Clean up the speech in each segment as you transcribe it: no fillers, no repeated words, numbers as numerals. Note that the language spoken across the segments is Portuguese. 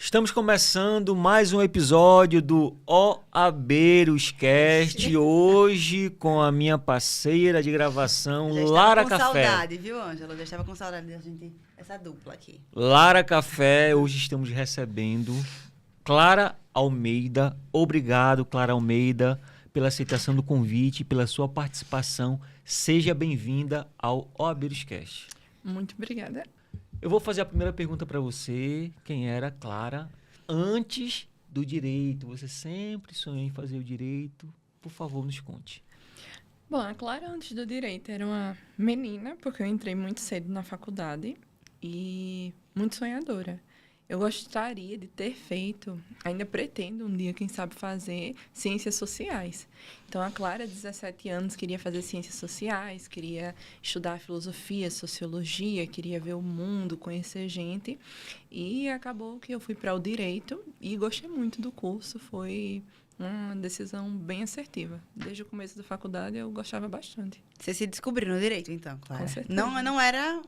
Estamos começando mais um episódio do OAberosCast, hoje com a minha parceira de gravação, Lara Café. Já estava com saudade, viu, Ângela? Já estava com saudade da gente, essa dupla aqui. Lara Café, hoje estamos recebendo Clara Almeida. Obrigado, Clara Almeida, pela aceitação do convite, pela sua participação. Seja bem-vinda ao OAberosCast. Muito obrigada. Eu vou fazer a primeira pergunta para você. Quem era Clara antes do direito? Você sempre sonhou em fazer o direito? Por favor, nos conte. Bom, a Clara antes do direito era uma menina, porque eu entrei muito cedo na faculdade e muito sonhadora. Eu gostaria de ter feito, ainda pretendo um dia, quem sabe, fazer ciências sociais. Então, a Clara, 17 anos, queria fazer ciências sociais, queria estudar filosofia, sociologia, queria ver o mundo, conhecer gente. E acabou que eu fui para o direito e gostei muito do curso. Foi uma decisão bem assertiva. Desde o começo da faculdade, eu gostava bastante. Você se descobriu no direito, então, Clara? Com certeza. Não era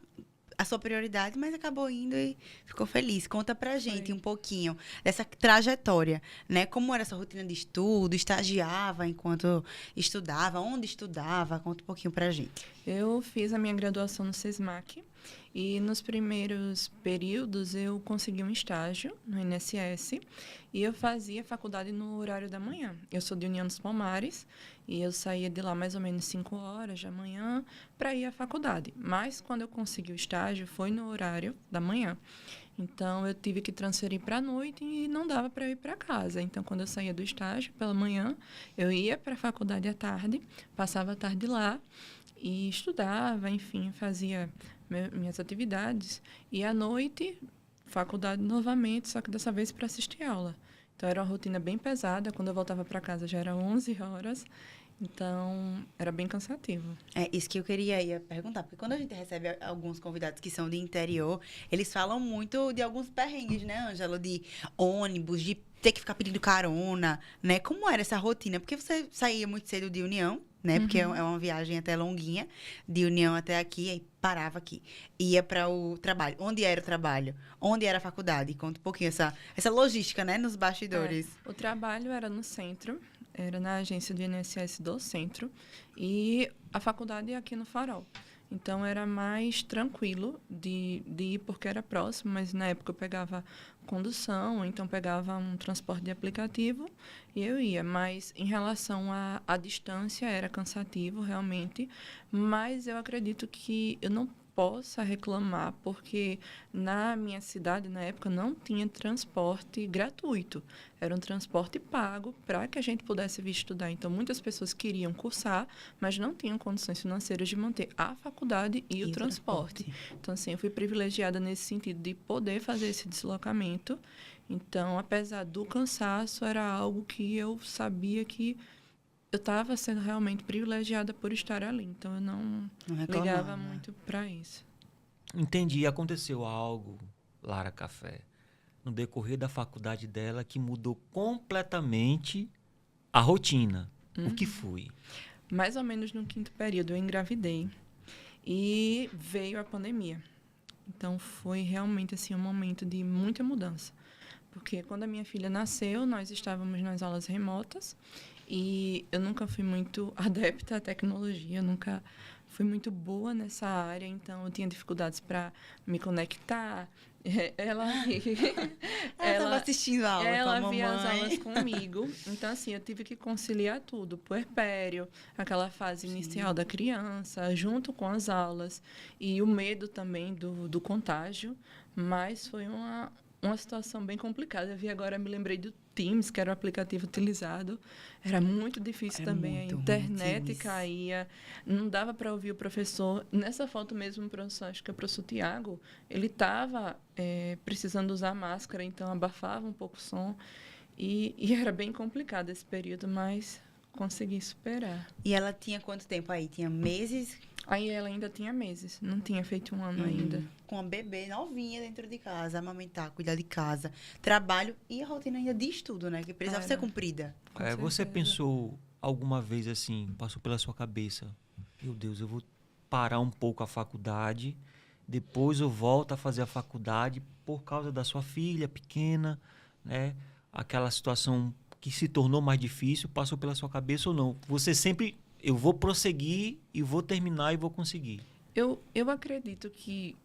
a sua prioridade, mas acabou indo e ficou feliz. Conta pra gente um pouquinho dessa trajetória, né? Como era essa rotina de estudo? Estagiava enquanto estudava? Onde estudava? Conta um pouquinho pra gente. Eu fiz a minha graduação no SESMAC e nos primeiros períodos eu consegui um estágio no INSS e eu fazia faculdade no horário da manhã. Eu sou de União dos Palmares e eu saía de lá mais ou menos 5 horas da manhã para ir à faculdade. Mas quando eu consegui o estágio foi no horário da manhã. Então, eu tive que transferir para a noite e não dava para eu ir para casa. Então, quando eu saía do estágio pela manhã, eu ia para a faculdade à tarde, passava a tarde lá e estudava, enfim, fazia minhas atividades. E à noite, faculdade novamente, só que dessa vez para assistir aula. Então, era uma rotina bem pesada. Quando eu voltava para casa já era 11 horas. Então, era bem cansativo. É isso que eu ia perguntar, porque quando a gente recebe alguns convidados que são de interior, eles falam muito de alguns perrengues, né, Ângela? De ônibus, de ter que ficar pedindo carona, né? Como era essa rotina? Porque você saía muito cedo de União, né? Porque é uma viagem até longuinha, de União até aqui, aí parava aqui. Ia para o trabalho. Onde era o trabalho? Onde era a faculdade? Conta um pouquinho essa logística, né? Nos bastidores. O trabalho era no centro, era na agência do INSS do centro, e a faculdade é aqui no Farol. Então, era mais tranquilo de ir porque era próximo, mas na época eu pegava condução, então pegava um transporte de aplicativo e eu ia. Mas em relação à distância, era cansativo realmente, mas eu acredito que eu não possa reclamar, porque na minha cidade, na época, não tinha transporte gratuito. Era um transporte pago para que a gente pudesse vir estudar. Então, muitas pessoas queriam cursar, mas não tinham condições financeiras de manter a faculdade e o transporte. Então, assim, eu fui privilegiada nesse sentido de poder fazer esse deslocamento. Então, apesar do cansaço, era algo que eu sabia que eu estava sendo realmente privilegiada por estar ali. Então, eu não ligava muito para isso. Entendi. Aconteceu algo, Lara Café, no decorrer da faculdade dela que mudou completamente a rotina. O que foi? Mais ou menos no 5º período, eu engravidei e veio a pandemia. Então, foi realmente assim, um momento de muita mudança. Porque quando a minha filha nasceu, nós estávamos nas aulas remotas e eu nunca fui muito adepta à tecnologia, nunca fui muito boa nessa área, então eu tinha dificuldades para me conectar. Ela estava assistindo a aula com a mamãe. Ela via as aulas comigo. Então, assim, eu tive que conciliar tudo. Puerpério, aquela fase inicial da criança, junto com as aulas. E o medo também do contágio. Mas foi uma situação bem complicada. Eu vi agora, me lembrei do Teams, que era o aplicativo utilizado. Era muito difícil também. A internet caía. Não dava para ouvir o professor. Nessa foto mesmo, o professor, acho que é o professor Tiago, ele estava precisando usar máscara, então abafava um pouco o som. E era bem complicado esse período, mas consegui superar. E ela tinha quanto tempo aí? Tinha meses? Aí ela ainda tinha meses, não tinha feito um ano ainda. Com a bebê novinha dentro de casa, amamentar, cuidar de casa, trabalho e a rotina ainda de estudo, né? Que precisava ser cumprida. Você pensou alguma vez assim, passou pela sua cabeça, meu Deus, eu vou parar um pouco a faculdade depois eu volto a fazer a faculdade por causa da sua filha pequena, né? Aquela situação que se tornou mais difícil, passou pela sua cabeça ou não? Você sempre, eu vou prosseguir e vou terminar e vou conseguir. Eu acredito que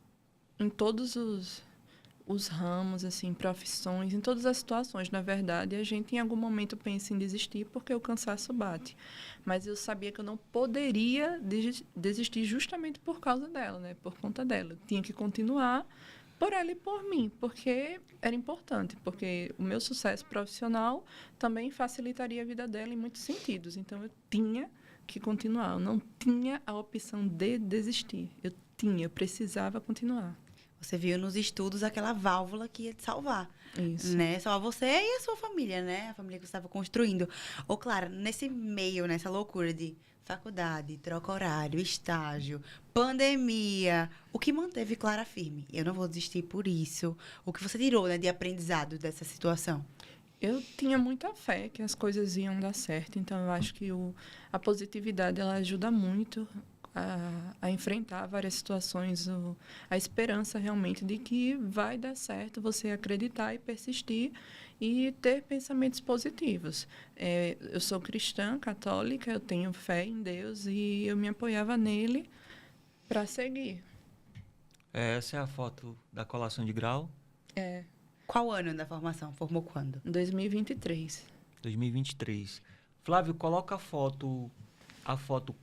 em todos os ramos, assim, profissões, em todas as situações, na verdade, a gente em algum momento pensa em desistir porque o cansaço bate. Mas eu sabia que eu não poderia desistir justamente por causa dela, né? Por conta dela. Eu tinha que continuar por ela e por mim, porque era importante, porque o meu sucesso profissional também facilitaria a vida dela em muitos sentidos. Então, eu tinha que continuar. Eu não tinha a opção de desistir. Eu precisava continuar. Você viu nos estudos aquela válvula que ia te salvar. Isso. Né? Só você e a sua família, né? A família que você estava construindo. Ô, Clara, nesse meio, nessa loucura de faculdade, troca horário, estágio, pandemia, o que manteve Clara firme? Eu não vou desistir por isso. O que você tirou, né, de aprendizado dessa situação? Eu tinha muita fé que as coisas iam dar certo, então eu acho que a positividade ela ajuda muito a enfrentar várias situações, a esperança realmente de que vai dar certo, você acreditar e persistir e ter pensamentos positivos. Eu sou cristã, católica, eu tenho fé em Deus e eu me apoiava nele para seguir. Essa é a foto da colação de grau, Qual ano da formação? Formou quando? 2023. 2023. Flávio, coloca a foto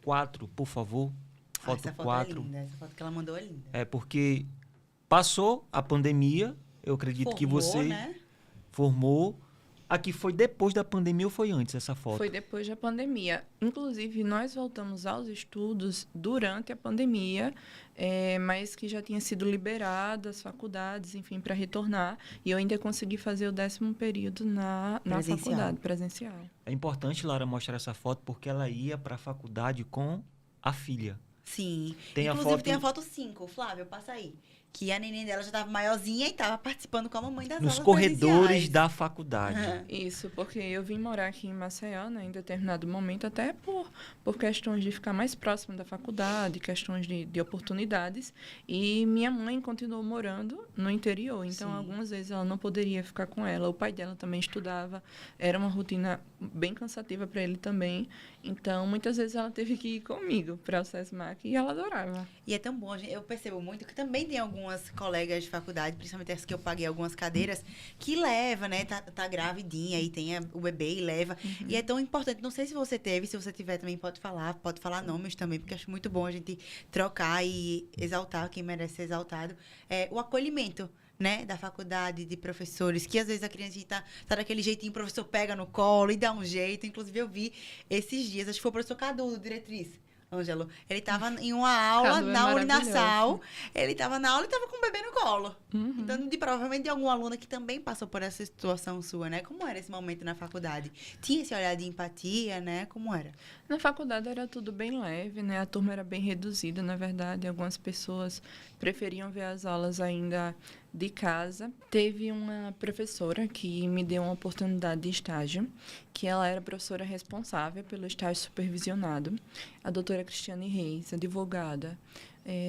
4, por favor. Foto essa foto 4. é linda. Essa foto que ela mandou é linda. É porque passou a pandemia, eu acredito que você né? formou. Aqui foi depois da pandemia ou foi antes essa foto? Foi depois da pandemia. Inclusive, nós voltamos aos estudos durante a pandemia, mas que já tinha sido liberada as faculdades, enfim, para retornar. E eu ainda consegui fazer o 10º período na faculdade presencial. É importante, Lara, mostrar essa foto porque ela ia para a faculdade com a filha. Sim. Tem Inclusive, tem a foto 5. Flávio, passa aí. Que a neném dela já estava maiorzinha e estava participando com a mamãe das Nos aulas corredores presenciais. da faculdade. Isso, porque eu vim morar aqui em Maceió, né, em determinado momento, até por questões de ficar mais próximo da faculdade, questões de oportunidades. E minha mãe continuou morando no interior, então Sim. algumas vezes ela não poderia ficar com ela. O pai dela também estudava, era uma rotina bem cansativa para ele também. Então, muitas vezes ela teve que ir comigo para o SESMAC e ela adorava. E é tão bom, eu percebo muito que também tem algumas colegas de faculdade, principalmente as que eu paguei algumas cadeiras, que leva, né? Tá gravidinha e tem o bebê e leva. E é tão importante. Não sei se você teve, se você tiver também pode falar nomes também, porque acho muito bom a gente trocar e exaltar quem merece ser exaltado. O acolhimento, né, da faculdade, de professores, que às vezes a criança tá daquele jeitinho, o professor pega no colo e dá um jeito. Inclusive, eu vi esses dias, acho que foi o professor Cadu, do diretriz, Ângelo. Ele estava em uma aula Cadu é na Uninasal. maravilhoso. Ele estava na aula e estava com o bebê no colo. Uhum. Então, provavelmente de alguma aluna que também passou por essa situação sua, né? Como era esse momento na faculdade? Tinha esse olhar de empatia, né? Como era? Na faculdade era tudo bem leve, né? A turma era bem reduzida, na verdade. Algumas pessoas preferiam ver as aulas ainda de casa. Teve uma professora que me deu uma oportunidade de estágio, que ela era professora responsável pelo estágio supervisionado. A doutora Cristiane Reis, advogada,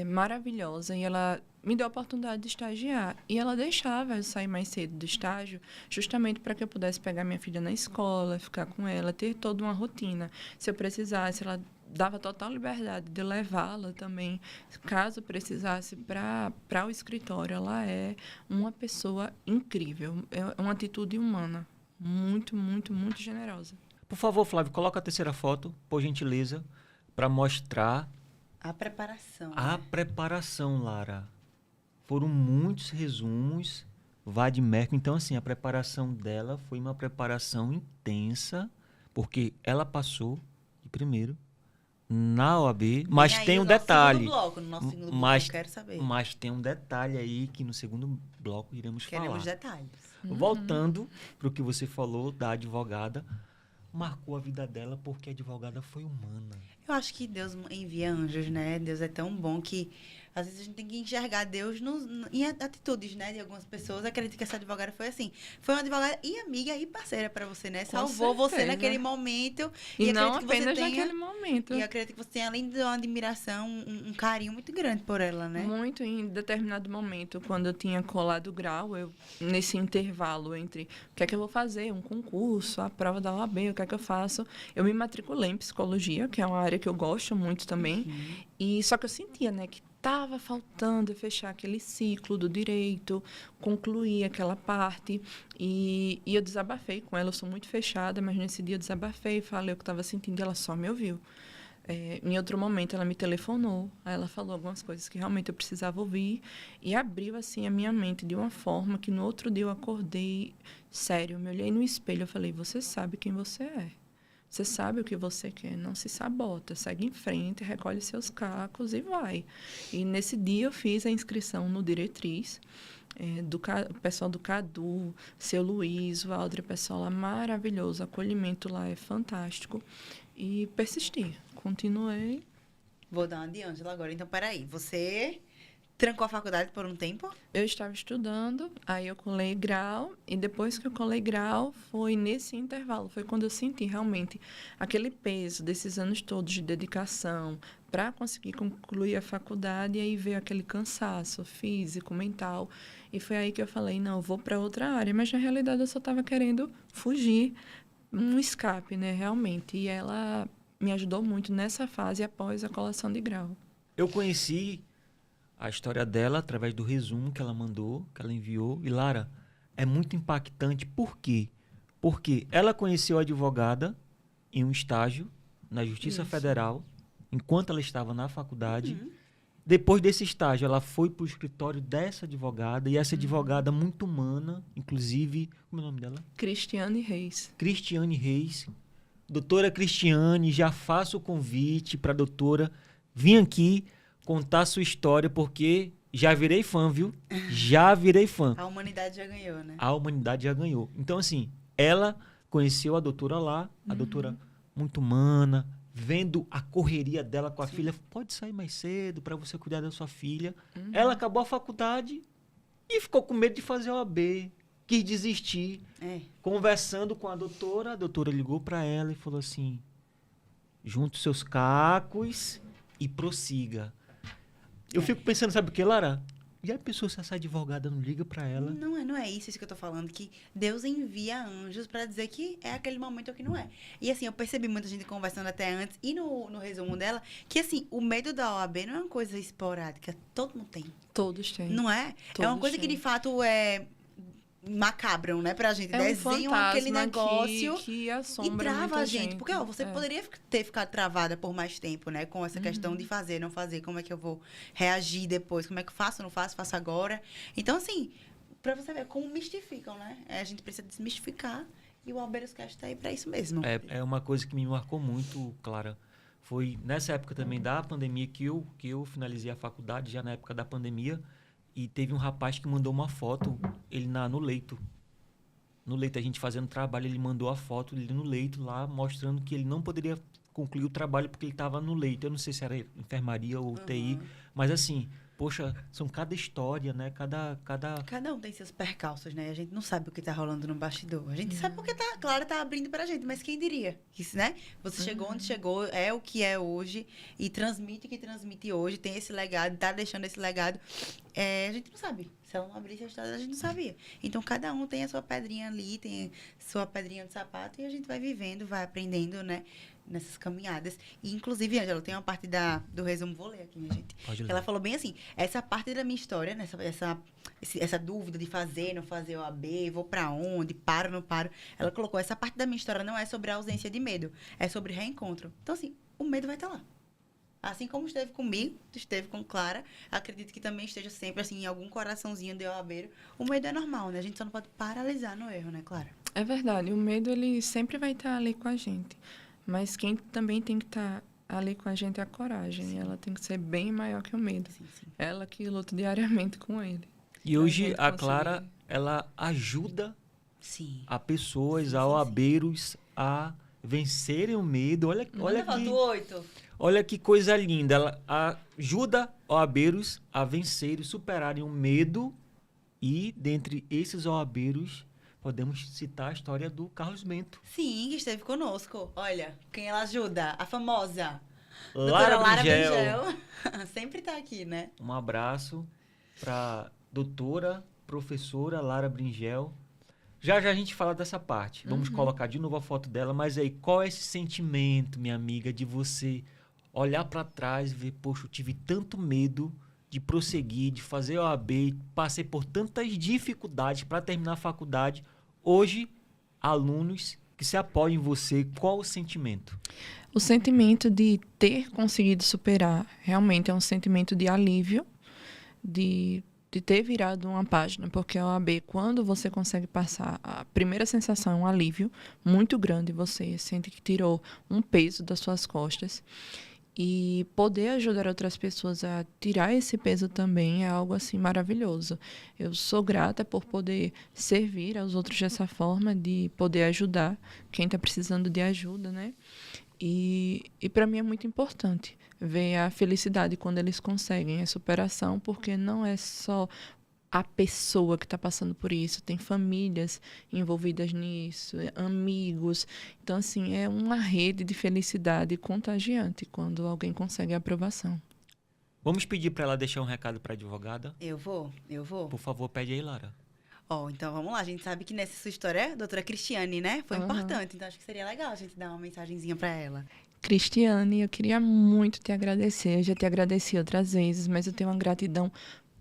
maravilhosa, e ela me deu a oportunidade de estagiar. E ela deixava eu sair mais cedo do estágio, justamente para que eu pudesse pegar minha filha na escola, ficar com ela, ter toda uma rotina. Se eu precisasse, ela dava total liberdade de levá-la também, caso precisasse, para o escritório. Ela é uma pessoa incrível, é uma atitude humana, muito, muito, muito generosa. Por favor, Flávio, coloca a terceira foto, por gentileza, para mostrar A preparação. a preparação, Lara. Foram muitos resumos, vademecum. Então, assim, a preparação dela foi uma preparação intensa, porque ela passou de primeiro na OAB, mas aí tem no um nosso detalhe. segundo bloco, no nosso segundo Mas- bloco, eu quero saber. Mas tem um detalhe aí que no segundo bloco iremos Queremos falar. detalhes. Voltando para o que você falou da advogada, marcou a vida dela porque a advogada foi humana. Eu acho que Deus envia anjos, né? Deus é tão bom que Às vezes a gente tem que enxergar Deus em atitudes, né? De algumas pessoas. Acredito que essa advogada foi assim. Foi uma advogada e amiga e parceira para você, né? Salvou você certeza. naquele momento. E não acredito que você apenas tenha- naquele momento. E acredito que você tem, além de uma admiração, um carinho muito grande por ela, né? Muito em determinado momento, quando eu tinha colado o grau, nesse intervalo entre o que é que eu vou fazer, um concurso, a prova da OAB, o que é que eu faço, eu me matriculei em psicologia, que é uma área que eu gosto muito também. E só que eu sentia, né, que estava faltando eu fechar aquele ciclo do direito, concluir aquela parte. E eu desabafei com ela, eu sou muito fechada, mas nesse dia eu desabafei, falei o que estava sentindo e ela só me ouviu. Em outro momento, ela me telefonou, aí ela falou algumas coisas que realmente eu precisava ouvir e abriu, assim, a minha mente de uma forma que no outro dia eu acordei sério, eu me olhei no espelho, eu falei, você sabe quem você é. Você sabe o que você quer, não se sabota, segue em frente, recolhe seus cacos e vai. E nesse dia eu fiz a inscrição no Diretriz, o pessoal do Cadu, seu Luiz, o Aldre Pessoa, maravilhoso, o acolhimento lá é fantástico. E persisti, continuei. Vou dar uma de Ângela agora. Então, peraí. Você trancou a faculdade por um tempo? Eu estava estudando, aí eu colei grau, e depois que eu colei grau, foi nesse intervalo, foi quando eu senti realmente aquele peso desses anos todos de dedicação para conseguir concluir a faculdade, e aí veio aquele cansaço físico, mental, e foi aí que eu falei, não, eu vou para outra área, mas na realidade eu só estava querendo fugir, um escape, né, realmente, e ela me ajudou muito nessa fase após a colação de grau. Eu conheci a história dela através do resumo que ela mandou, que ela enviou. E, Lara, é muito impactante. Por quê? Porque ela conheceu a advogada em um estágio na Justiça Federal, enquanto ela estava na faculdade. Depois desse estágio, ela foi para o escritório dessa advogada, e essa advogada muito humana, inclusive, como é o nome dela? Cristiane Reis. Cristiane Reis. Doutora Cristiane, já faço o convite para a doutora vir aqui contar sua história, porque já virei fã, viu? Já virei fã. A humanidade já ganhou, né? A humanidade já ganhou. Então, assim, ela conheceu a doutora lá, a doutora muito humana, vendo a correria dela com a filha. Pode sair mais cedo para você cuidar da sua filha. Ela acabou a faculdade e ficou com medo de fazer OAB. Quis desistir. Conversando com a doutora ligou para ela e falou assim, junte seus cacos e prossiga. Eu fico pensando, sabe o que, Lara? E a pessoa, se essa advogada não liga para ela? Não é isso que eu tô falando, que Deus envia anjos para dizer que é aquele momento ou que não é. E assim, eu percebi muita gente conversando até antes, e no resumo dela, que assim, o medo da OAB não é uma coisa esporádica, todo mundo tem. Todos têm. Não é? É uma Todos coisa que têm. de fato é macabram, né, pra gente. É um Desenham aquele fantasma negócio que e assombra trava muita a gente. Porque, ó, você É. poderia ter ficado travada por mais tempo, né? Com essa questão de fazer, não fazer, como é que eu vou reagir depois, como é que eu faço, não faço, faço agora. Então, assim, pra você ver como mistificam, né? A gente precisa desmistificar, e o Alberoscast tá aí pra isso mesmo. É uma coisa que me marcou muito, Clara. Foi nessa época também da pandemia que eu finalizei a faculdade, já na época da pandemia, e teve um rapaz que mandou uma foto, ele no leito. No leito, a gente fazendo trabalho, ele mandou a foto dele no leito lá, mostrando que ele não poderia concluir o trabalho porque ele estava no leito. Eu não sei se era enfermaria ou UTI, mas assim, poxa, são cada história, né? Cada um tem seus percalços, né? A gente não sabe o que tá rolando no bastidor. A gente sabe porque a Clara tá abrindo pra gente, mas quem diria? Isso, né? Você chegou onde chegou, é o que é hoje, e transmite o que transmite hoje, tem esse legado, tá deixando esse legado. A gente não sabe. Se ela não abrisse a história, a gente não sabia. Então, cada um tem a sua pedrinha ali, tem sua pedrinha de sapato, e a gente vai vivendo, vai aprendendo, né? Nessas caminhadas. E, inclusive, Ângela, tem uma parte do resumo, vou ler aqui, minha gente. Pode ler. Ela falou bem assim, essa parte da minha história, né, essa dúvida de fazer, não fazer OAB, vou pra onde, paro, não paro. Ela colocou, essa parte da minha história não é sobre a ausência de medo, é sobre reencontro. Então, assim, o medo vai estar lá. Assim como esteve comigo, esteve com Clara, acredito que também esteja sempre, assim, em algum coraçãozinho de OABeiro. O medo é normal, né? A gente só não pode paralisar no erro, né, Clara? É verdade, o medo ele sempre vai estar ali com a gente. Mas quem também tem que estar ali com a gente é a coragem. Sim. Ela tem que ser bem maior que o medo. Sim. Ela que luta diariamente com ele. E hoje gente a conseguir. Clara, ela ajuda Sim. a pessoas, Sim, a sim, OABeiros, a vencerem o medo. Olha que... 8. Olha que coisa linda. Ela ajuda OABeiros a vencerem, superarem o medo. E, dentre esses OABeiros, podemos citar a história do Carlos Bento. Sim, que esteve conosco. Olha, quem ela ajuda? A famosa. Lara Doutora Lara Bringel. Bringel. Sempre tá aqui, né? Um abraço para doutora, professora Lara Bringel. Já a gente fala dessa parte. Vamos colocar de novo a foto dela. Mas aí, qual é esse sentimento, minha amiga, de você olhar para trás e ver, poxa, eu tive tanto medo de prosseguir, de fazer OAB, passei por tantas dificuldades para terminar a faculdade. Hoje, alunos que se apoiam em você, qual o sentimento? O sentimento de ter conseguido superar realmente é um sentimento de alívio, de ter virado uma página, porque a OAB, quando você consegue passar, a primeira sensação é um alívio muito grande, você sente que tirou um peso das suas costas. E poder ajudar outras pessoas a tirar esse peso também é algo assim maravilhoso. Eu sou grata por poder servir aos outros dessa forma, de poder ajudar quem está precisando de ajuda, né? E para mim é muito importante ver a felicidade quando eles conseguem a superação, porque não é só a pessoa que está passando por isso, tem famílias envolvidas nisso, amigos. Então, assim, é uma rede de felicidade contagiante quando alguém consegue a aprovação. Vamos pedir para ela deixar um recado para a advogada? Eu vou. Por favor, pede aí, Lara. Então vamos lá. A gente sabe que nessa sua história, a doutora Cristiane, né? Foi importante. Então acho que seria legal a gente dar uma mensagenzinha para ela. Cristiane, eu queria muito te agradecer. Eu já te agradeci outras vezes, mas eu tenho uma gratidão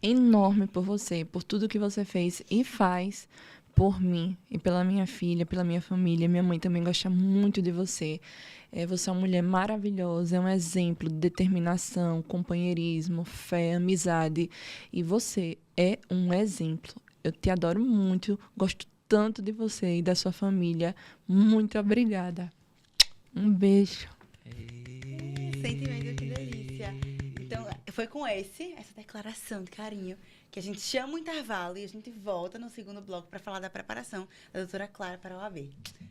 enorme por você, por tudo que você fez e faz por mim e pela minha filha, pela minha família. Minha mãe também gosta muito de você. Você é uma mulher maravilhosa, é um exemplo de determinação, companheirismo, fé, amizade. E você é um exemplo. Eu te adoro muito, gosto tanto de você e da sua família. Muito obrigada. Um beijo. Sentimento, que delícia. Então, foi com essa declaração de carinho, que a gente chama o intervalo e a gente volta no segundo bloco para falar da preparação da doutora Clara para a OAB.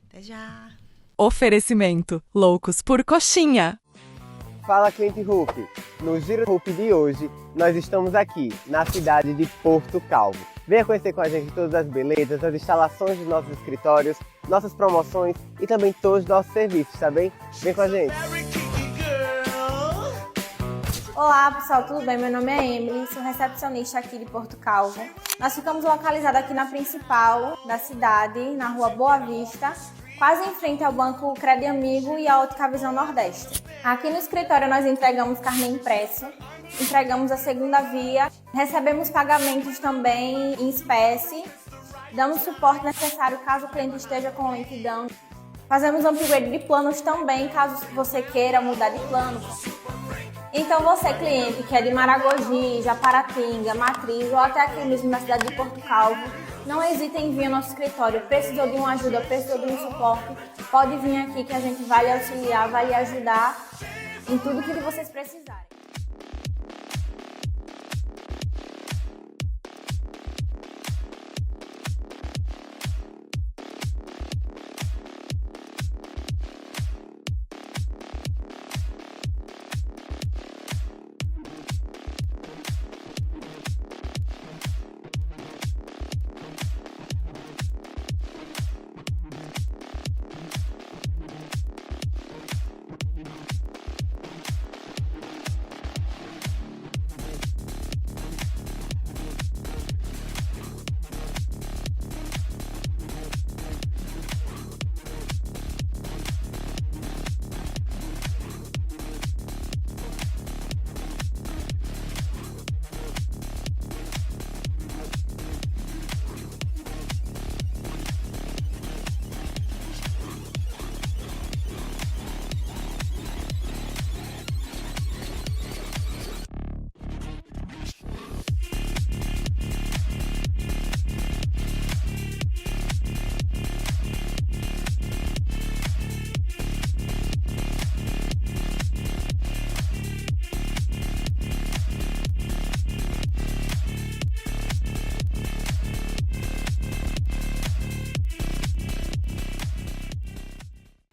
Até já! Oferecimento: Loucos por Coxinha. Fala, cliente Rupp! No Giro Rupp de hoje, nós estamos aqui, na cidade de Porto Calvo. Venha conhecer com a gente todas as belezas, as instalações dos nossos escritórios, nossas promoções e também todos os nossos serviços, tá bem? Vem com a gente! Olá pessoal, tudo bem? Meu nome é Emily, sou recepcionista aqui de Porto Calvo. Nós ficamos localizados aqui na principal da cidade, na rua Boa Vista, quase em frente ao Banco Crédito Amigo e à Ótica Visão Nordeste. Aqui no escritório nós entregamos carnê impresso, entregamos a segunda via, recebemos pagamentos também em espécie, damos suporte necessário caso o cliente esteja com lentidão. Fazemos upgrade de planos também, caso você queira mudar de plano. Então você, cliente que é de Maragogi, Japaratinga, Matriz ou até aqui mesmo na cidade de Porto Calvo, não hesite em vir ao nosso escritório. Precisou de uma ajuda, precisou de um suporte, pode vir aqui que a gente vai lhe auxiliar, vai lhe ajudar em tudo que vocês precisarem.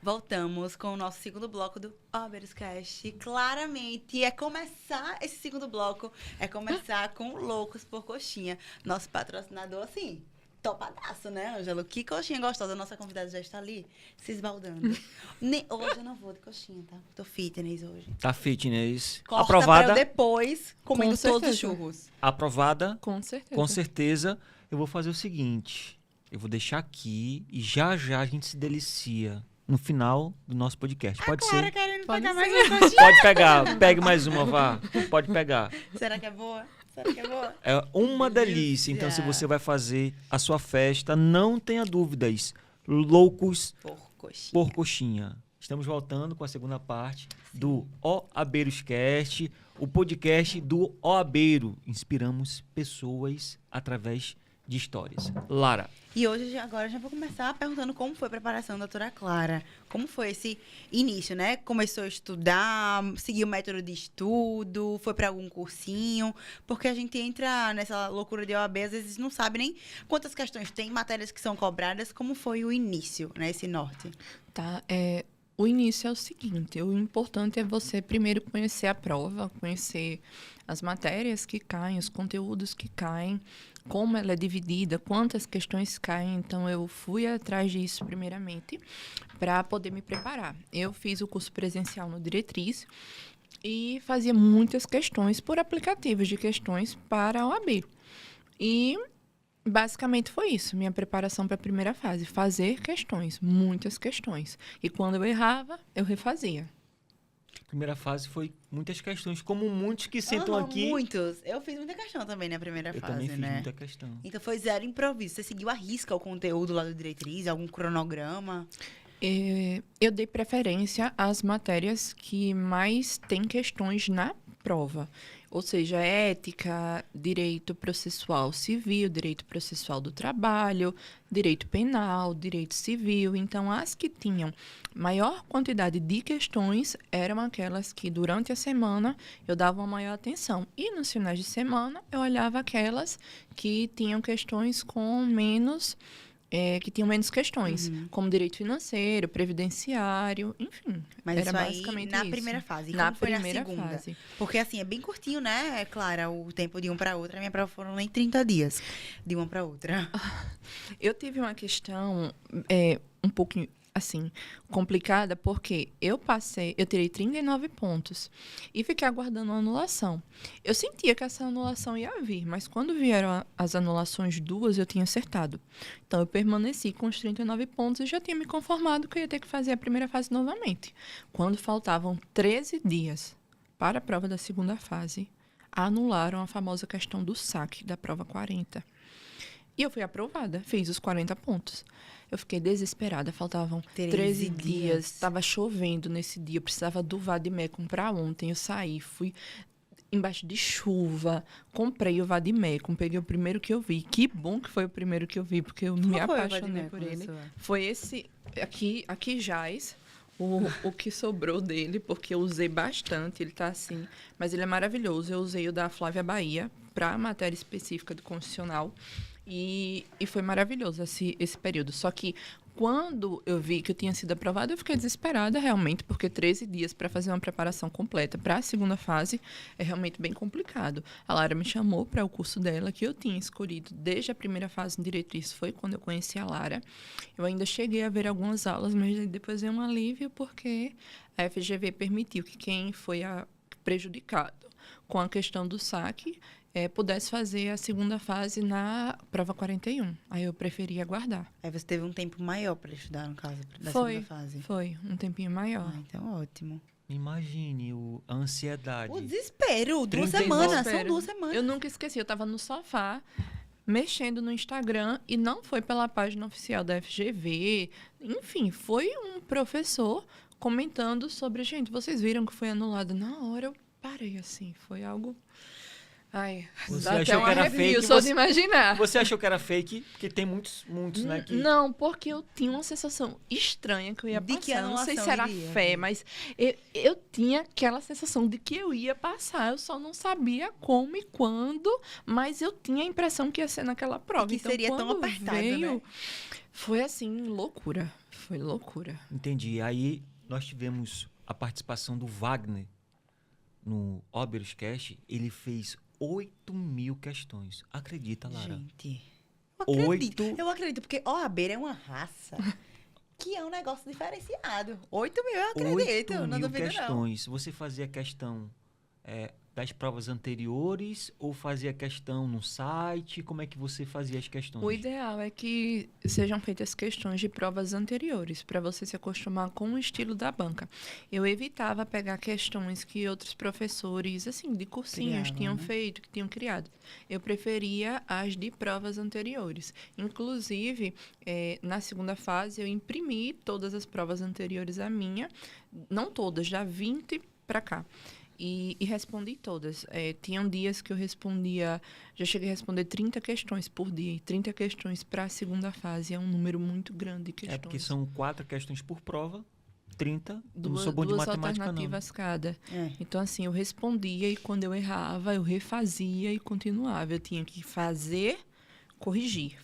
Voltamos com o nosso segundo bloco do Oberuscast. Claramente, começar esse segundo bloco, começar com Loucos por Coxinha. Nosso patrocinador, assim, topadaço, né, Ângelo? Que coxinha gostosa. A nossa convidada já está ali, se esbaldando. Hoje eu não vou de coxinha, tá? Tô fitness hoje. Tá fitness. Corta Aprovada. pra eu depois, comendo Com todos os certeza. churros. Aprovada. Com certeza. Com certeza. Eu vou fazer o seguinte. Eu vou deixar aqui e já a gente se delicia no final do nosso podcast. Pode Clara ser? querendo Pode pegar ser. mais uma coxinha. Pode pegar. Pegue mais uma, vá. Pode pegar. Será que é boa? Será que é boa? É uma delícia. Então, se você vai fazer a sua festa, não tenha dúvidas. Loucos Por coxinha. por coxinha. Estamos voltando com a segunda parte do O Abeiroscast, o podcast do O Abeiro. Inspiramos pessoas através de histórias. Lara. E hoje, agora, já vou começar perguntando como foi a preparação da doutora Clara. Como foi esse início, né? Começou a estudar, seguiu o método de estudo, foi para algum cursinho? Porque a gente entra nessa loucura de OAB, às vezes não sabe nem quantas questões tem, matérias que são cobradas. Como foi o início, né? Esse norte. Tá, o início é o seguinte, o importante é você primeiro conhecer a prova, conhecer as matérias que caem, os conteúdos que caem, como ela é dividida, quantas questões caem. Então, eu fui atrás disso primeiramente para poder me preparar. Eu fiz o curso presencial no Diretriz e fazia muitas questões por aplicativos de questões para a OAB. E basicamente foi isso, minha preparação para a primeira fase. Fazer questões, muitas questões. E quando eu errava, eu refazia. Primeira fase foi muitas questões, como muitos que sentam aqui. Muitos. Eu fiz muita questão também na primeira Eu fase, também fiz né? muita questão. Então foi zero improviso. Você seguiu à risca o conteúdo lá do Diretriz, algum cronograma? Eu dei preferência às matérias que mais têm questões na prova. Ou seja, ética, direito processual civil, direito processual do trabalho, direito penal, direito civil. Então, as que tinham maior quantidade de questões eram aquelas que, durante a semana, eu dava uma maior atenção. E, nos finais de semana, eu olhava aquelas que tinham questões com menos... que tinham menos questões, como direito financeiro, previdenciário, enfim. Mas era isso aí basicamente na isso. primeira fase. E Na como foi primeira na segunda? fase. Porque, assim, é bem curtinho, né, Clara? O tempo de um para outra. A minha prova foram nem 30 dias de uma para outra. Eu tive uma questão um pouco, assim, complicada, porque eu tirei 39 pontos e fiquei aguardando a anulação. Eu sentia que essa anulação ia vir, mas quando vieram as anulações duas, eu tinha acertado. Então, eu permaneci com os 39 pontos e já tinha me conformado que eu ia ter que fazer a primeira fase novamente. Quando faltavam 13 dias para a prova da segunda fase, anularam a famosa questão do saque da prova 40. E eu fui aprovada, fiz os 40 pontos. Eu fiquei desesperada, faltavam 13 dias, estava chovendo nesse dia, eu precisava do Vadimé comprar ontem. Eu saí, fui embaixo de chuva, comprei o Vadimé, peguei o primeiro que eu vi. Que bom que foi o primeiro que eu vi, porque eu me apaixonei por ele. Foi esse, aqui jaz, o que sobrou dele, porque eu usei bastante, ele tá assim, mas ele é maravilhoso. Eu usei o da Flávia Bahia para matéria específica do Constitucional. E foi maravilhoso esse período. Só que quando eu vi que eu tinha sido aprovada, eu fiquei desesperada realmente, porque 13 dias para fazer uma preparação completa para a segunda fase é realmente bem complicado. A Lara me chamou para o curso dela, que eu tinha escolhido desde a primeira fase em Diretriz, foi quando eu conheci a Lara. Eu ainda cheguei a ver algumas aulas, mas depois veio um alívio, porque a FGV permitiu que quem foi prejudicado com a questão do saque pudesse fazer a segunda fase na prova 41. Aí eu preferi aguardar. Aí você teve um tempo maior para estudar, no caso, da segunda fase. Foi, um tempinho maior. Ah, então ótimo. Imagine a ansiedade. O desespero, 2 39. semanas, são 2 semanas. Eu nunca esqueci, eu estava no sofá, mexendo no Instagram, e não foi pela página oficial da FGV. Enfim, foi um professor comentando sobre, gente, vocês viram que foi anulado? Na hora eu parei, assim, foi algo Ai, Você dá até achou um que era arrepio fake, só você- de imaginar. Você achou que era fake? Porque tem muitos, né? Que... Não, porque eu tinha uma sensação estranha que eu ia De passar. que Eu não sei anulação se era iria, fé, né? mas eu tinha aquela sensação de que eu ia passar. Eu só não sabia como e quando, mas eu tinha a impressão que ia ser naquela prova. que Então, seria tão quando apertado, veio, né? foi assim, loucura. Foi loucura. Entendi. Aí nós tivemos a participação do Wagner no Oberuscast. Ele fez 8.000 questões. Acredita, Lara? Gente, eu acredito. Oito- Eu acredito, porque OAB é uma raça que é um negócio diferenciado. 8 mil, eu acredito. 8.000 Não duvido, não. questões. Você fazia questão das provas anteriores ou fazia questão no site? Como é que você fazia as questões? O ideal é que sejam feitas questões de provas anteriores, para você se acostumar com o estilo da banca. Eu evitava pegar questões que outros professores, assim, de cursinhos Criavam, tinham né? feito, que tinham criado. Eu preferia as de provas anteriores. Inclusive, na segunda fase, eu imprimi todas as provas anteriores à minha, não todas, já 20 para cá. E respondi todas. Tinham dias que eu respondia, já cheguei a responder 30 questões por dia. E 30 questões para a segunda fase é um número muito grande de questões. É porque são 4 questões por prova, 30. Eu não duas, sou bom de duas matemática, não. alternativas cada. É. Então, assim, eu respondia e quando eu errava, eu refazia e continuava. Eu tinha que fazer, corrigir,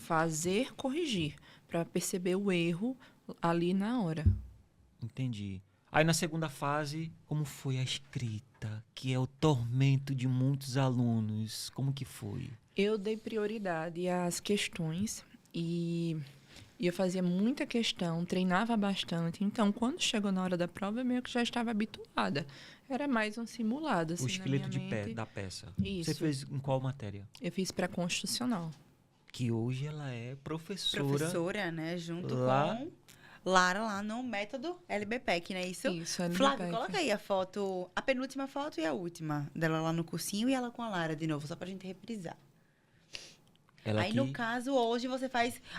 para perceber o erro ali na hora. Entendi. Aí na segunda fase, como foi a escrita, que é o tormento de muitos alunos? Como que foi? Eu dei prioridade às questões e eu fazia muita questão, treinava bastante. Então, quando chegou na hora da prova, eu meio que já estava habituada. Era mais um simulado, assim, O na esqueleto minha mente. da peça. Isso. Você fez em qual matéria? Eu fiz para constitucional. Que hoje ela é professora. Professora, né? Junto lá- com Lara lá no método LBPEC, não é isso? Isso, LBPEC. Flávio, coloca aí a foto, a penúltima foto e a última dela lá no cursinho e ela com a Lara de novo, só pra gente reprisar. Ela Aí, que... no caso, hoje você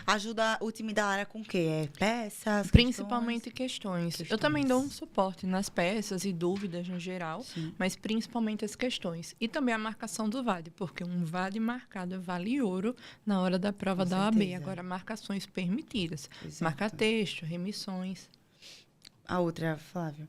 ajuda o time da Lara com o quê? Peças? Principalmente questões. Eu Questões. também dou um suporte nas peças e dúvidas no geral, Sim. mas principalmente as questões. E também a marcação do VAD, porque um VAD marcado vale ouro na hora da prova Com da OAB. certeza. Agora, marcações permitidas. Exato. Marcar texto, remissões. A outra, Flávio.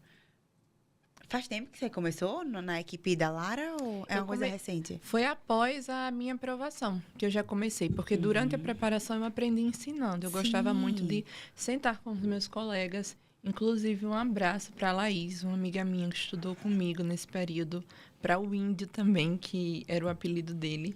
Faz tempo que você começou na equipe da Lara ou é Eu uma coisa come- recente? Foi após a minha aprovação que eu já comecei, porque durante a preparação eu aprendi ensinando. Eu gostava Sim. muito de sentar com os meus colegas, inclusive um abraço para a Laís, uma amiga minha que estudou comigo nesse período, para o Índio também, que era o apelido dele.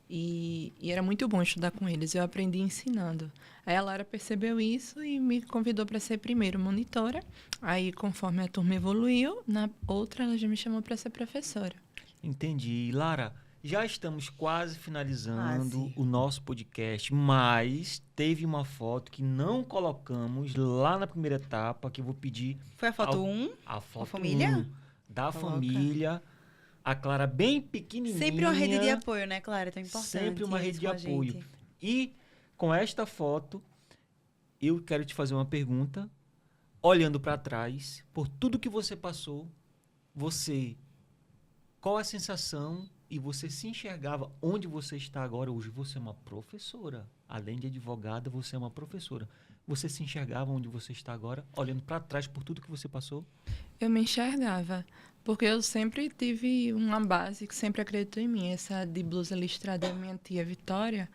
E era muito bom estudar com eles. Eu aprendi ensinando. Aí a Lara percebeu isso e me convidou para ser primeiro monitora. Aí, conforme a turma evoluiu, na outra ela já me chamou para ser professora. Entendi. Lara, já estamos quase finalizando Quase. o nosso podcast, mas teve uma foto que não colocamos lá na primeira etapa, que eu vou pedir Foi a foto Ao- 1? a foto família? 1 da Coloca. família. A Clara bem pequenininha. Sempre uma rede de apoio, né, Clara? É tão importante. Sempre uma rede isso de com a apoio. gente. E com esta foto, eu quero te fazer uma pergunta. Olhando para trás, por tudo que você passou, qual a sensação e você se enxergava onde você está agora? Hoje você é uma professora. Além de advogada, você é uma professora. Você se enxergava onde você está agora, olhando para trás por tudo que você passou? Eu me enxergava, porque eu sempre tive uma base que sempre acreditou em mim. Essa de blusa listrada é minha tia Vitória,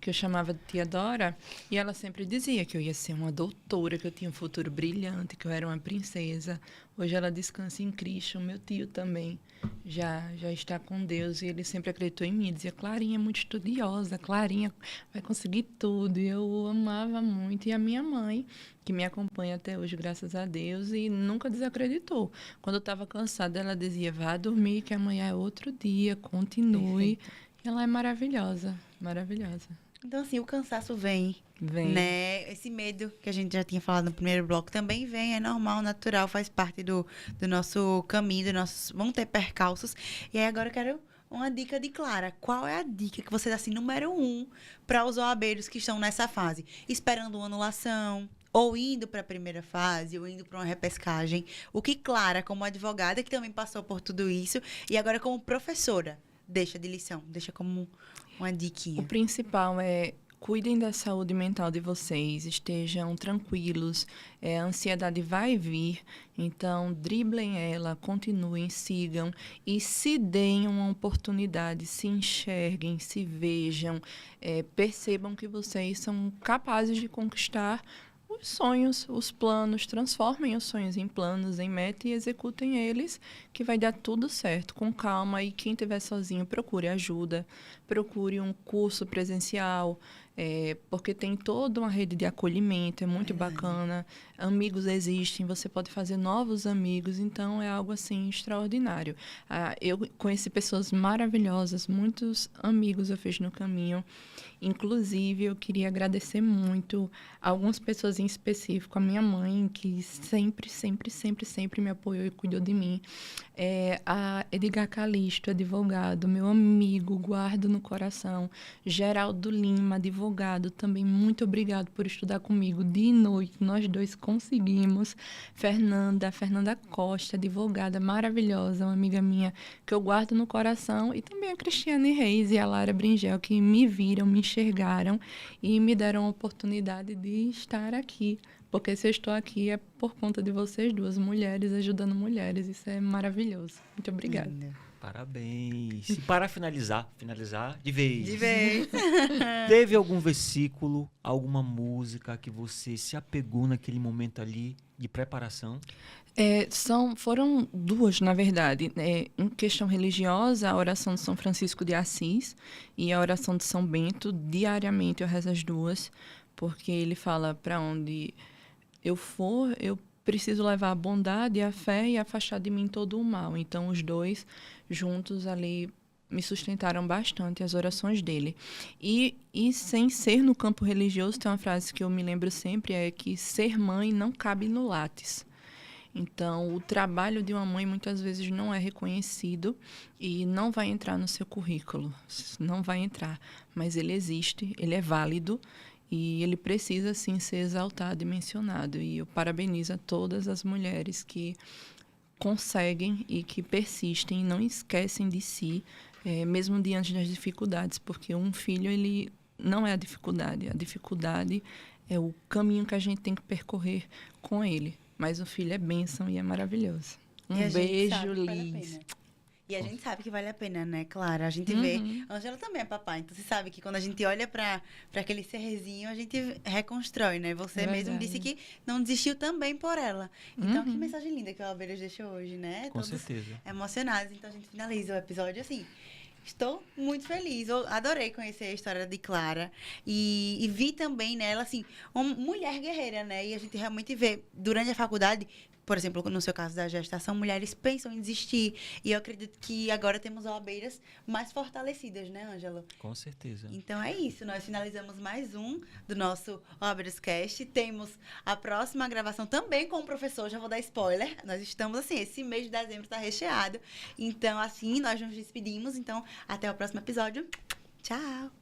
que eu chamava de tia Dora, e ela sempre dizia que eu ia ser uma doutora, que eu tinha um futuro brilhante, que eu era uma princesa. Hoje ela descansa em Cristo, o meu tio também já está com Deus, e ele sempre acreditou em mim. Dizia, Clarinha é muito estudiosa, Clarinha vai conseguir tudo. E eu amava muito. E a minha mãe, que me acompanha até hoje, graças a Deus, e nunca desacreditou. Quando eu estava cansada, ela dizia, vá dormir, que amanhã é outro dia, continue. E ela é maravilhosa, maravilhosa. Então, assim, o cansaço vem, Vem. né? Esse medo que a gente já tinha falado no primeiro bloco também vem, é normal, natural, faz parte do nosso caminho, vão ter percalços. E aí agora eu quero uma dica de Clara. Qual é a dica que você dá, assim, número 1 para os OABeiros que estão nessa fase? Esperando uma anulação, ou indo para a primeira fase, ou indo para uma repescagem. O que Clara, como advogada, que também passou por tudo isso, e agora como professora deixa de lição? Deixa como uma O diquinha. principal é cuidem da saúde mental de vocês, estejam tranquilos, a ansiedade vai vir, então driblem ela, continuem, sigam e se deem uma oportunidade, se enxerguem, se vejam, percebam que vocês são capazes de conquistar os sonhos, os planos, transformem os sonhos em planos, em meta e executem eles, que vai dar tudo certo, com calma. E quem estiver sozinho, procure ajuda, procure um curso presencial, porque tem toda uma rede de acolhimento, é muito bacana. Amigos existem, você pode fazer novos amigos, então é algo assim extraordinário. Eu conheci pessoas maravilhosas, muitos amigos eu fiz no caminho. Inclusive, eu queria agradecer muito a algumas pessoas em específico, a minha mãe, que sempre me apoiou e cuidou de mim. A Edgar Calixto, advogado, meu amigo, guardo no coração. Geraldo Lima, advogado, também muito obrigado por estudar comigo dia e noite. Nós dois conseguimos. Fernanda Costa, advogada maravilhosa, uma amiga minha que eu guardo no coração. E também a Cristiane Reis e a Lara Bringel, que me viram, me enxergaram e me deram a oportunidade de estar aqui. Porque se eu estou aqui é por conta de vocês duas, mulheres ajudando mulheres. Isso é maravilhoso. Muito obrigada. Parabéns. E para finalizar de vez. De vez. Teve algum versículo, alguma música que você se apegou naquele momento ali de preparação? Foram duas, na verdade. Em questão religiosa, a oração de São Francisco de Assis e a oração de São Bento. Diariamente eu rezo as duas, porque ele fala para onde eu for, eu preciso levar a bondade, a fé e afastar de mim todo o mal. Então, os dois juntos ali me sustentaram bastante, as orações dele. E sem ser no campo religioso, tem uma frase que eu me lembro sempre, é que ser mãe não cabe no látis. Então, o trabalho de uma mãe muitas vezes não é reconhecido e não vai entrar no seu currículo. Não vai entrar, mas ele existe, ele é válido. E ele precisa, sim, ser exaltado e mencionado. E eu parabenizo a todas as mulheres que conseguem e que persistem e não esquecem de si, mesmo diante das dificuldades. Porque um filho, ele não é a dificuldade é o caminho que a gente tem que percorrer com ele. Mas o filho é bênção e é maravilhoso. Um beijo, Liz. E a gente sabe que vale a pena, né, Clara? A gente vê... Ângela também é papai, então você sabe que quando a gente olha para aquele serzinho, a gente reconstrói, né? Você mesmo disse que não desistiu também por ela. Então, que mensagem linda que o Albeiras deixou hoje, né? Com certeza. Emocionados. Então, a gente finaliza o episódio assim. Estou muito feliz. Eu adorei conhecer a história de Clara. E vi também nela, assim, uma mulher guerreira, né? E a gente realmente vê, durante a faculdade... Por exemplo, no seu caso da gestação, mulheres pensam em desistir. E eu acredito que agora temos OABeiras mais fortalecidas, né, Ângelo? Com certeza. Então é isso. Nós finalizamos mais um do nosso OABeiras Cast. Temos a próxima gravação também com o professor. Já vou dar spoiler. Nós estamos, assim, esse mês de dezembro está recheado. Então, assim, nós nos despedimos. Então, até o próximo episódio. Tchau!